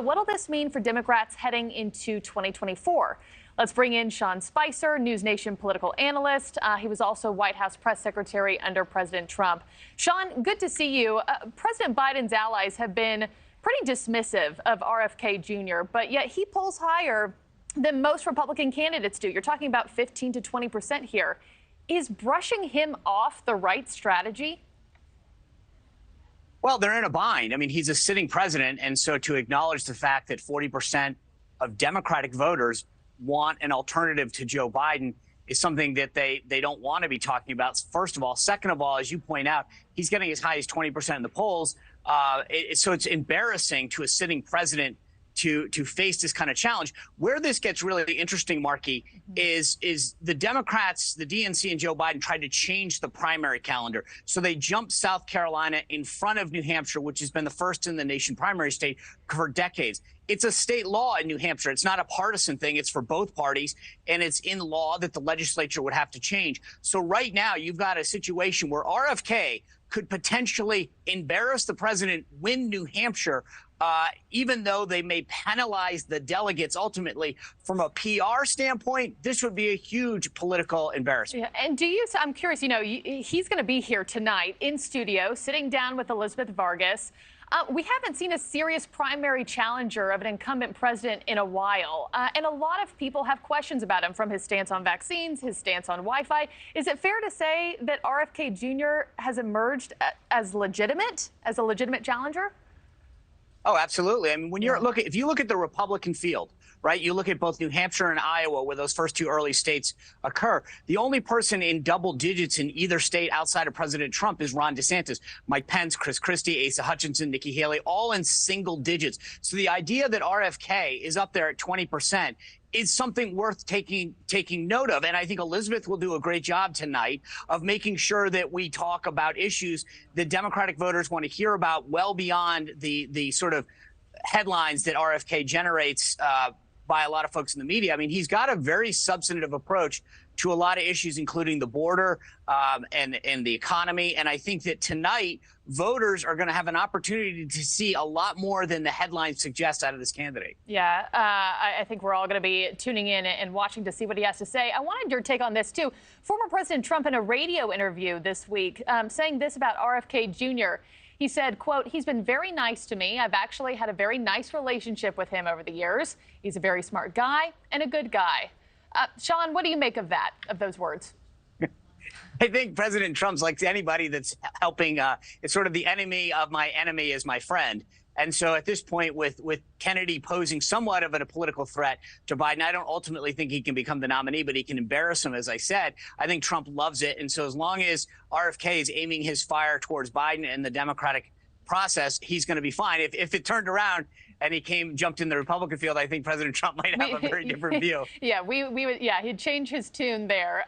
what'll this mean for Democrats heading into 2024? Let's bring in Sean Spicer, NewsNation political analyst. He was also White House press secretary under President Trump. Sean, good to see you. President Biden's allies have been pretty dismissive of RFK Jr., but yet he polls higher than most Republican candidates do. You're talking about 15 to 20% here. Is brushing him off the right strategy? Well, they're in a bind. I mean, he's a sitting president. And so to acknowledge the fact that 40% of Democratic voters want an alternative to Joe Biden is something that they don't want to be talking about, first of all. Second of all, as you point out, he's getting as high as 20% in the polls. So it's embarrassing to a sitting president to face this kind of challenge. Where this gets really interesting, Markey, is the Democrats, the DNC and Joe Biden tried to change the primary calendar. So they jumped South Carolina in front of New Hampshire, which has been the first in the nation primary state for decades. It's a state law in New Hampshire. It's not a partisan thing. It's for both parties. And it's in law that the legislature would have to change. So right now, you've got a situation where RFK could potentially embarrass the president, win New Hampshire, even though they may penalize the delegates ultimately. From a PR standpoint, this would be a huge political embarrassment. Yeah, and I'm curious, he's going to be here tonight in studio, sitting down with Elizabeth Vargas. We haven't seen a serious primary challenger of an incumbent president in a while. And a lot of people have questions about him, from his stance on vaccines, his stance on Wi-Fi. Is it fair to say that RFK Jr. has emerged as a legitimate challenger? Oh, absolutely. I mean, if you look at the Republican field, right, you look at both New Hampshire and Iowa, where those first two early states occur, the only person in double digits in either state outside of President Trump is Ron DeSantis. Mike Pence, Chris Christie, Asa Hutchinson, Nikki Haley, all in single digits. So the idea that RFK is up there at 20% is something worth taking note of. And I think Elizabeth will do a great job tonight of making sure that we talk about issues that Democratic voters want to hear about, well beyond the sort of headlines that RFK generates by a lot of folks in the media. I mean, he's got a very substantive approach to a lot of issues, including the border and the economy. And I think that tonight, voters are going to have an opportunity to see a lot more than the headlines suggest out of this candidate. Yeah, I think we're all going to be tuning in and watching to see what he has to say. I wanted your take on this, too. Former President Trump, in a radio interview this week, saying this about RFK Jr., he said, quote, "He's been very nice to me. I've actually had a very nice relationship with him over the years. He's a very smart guy and a good guy." Sean, what do you make of those words? I think President Trump's like anybody that's helping. It's sort of the enemy of my enemy is my friend. And so at this point, with Kennedy posing somewhat of a political threat to Biden, I don't ultimately think he can become the nominee, but he can embarrass him, as I said. I think Trump loves it. And so as long as RFK is aiming his fire towards Biden and the Democratic process, he's going to be fine. If it turned around and he jumped in the Republican field, I think President Trump might have a very different view. Yeah, he'd change his tune there.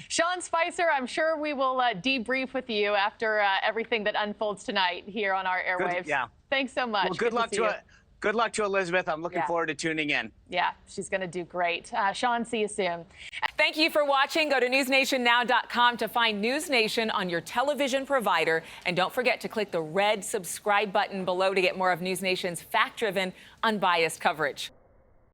Sean Spicer, I'm sure we will debrief with you after everything that unfolds tonight here on our airwaves. Yeah. Thanks so much. Well, good luck to Elizabeth. I'm looking forward to tuning in. Yeah, she's going to do great. Sean, see you soon. Thank you for watching. Go to newsnationnow.com to find NewsNation on your television provider. And don't forget to click the red subscribe button below to get more of NewsNation's fact-driven, unbiased coverage.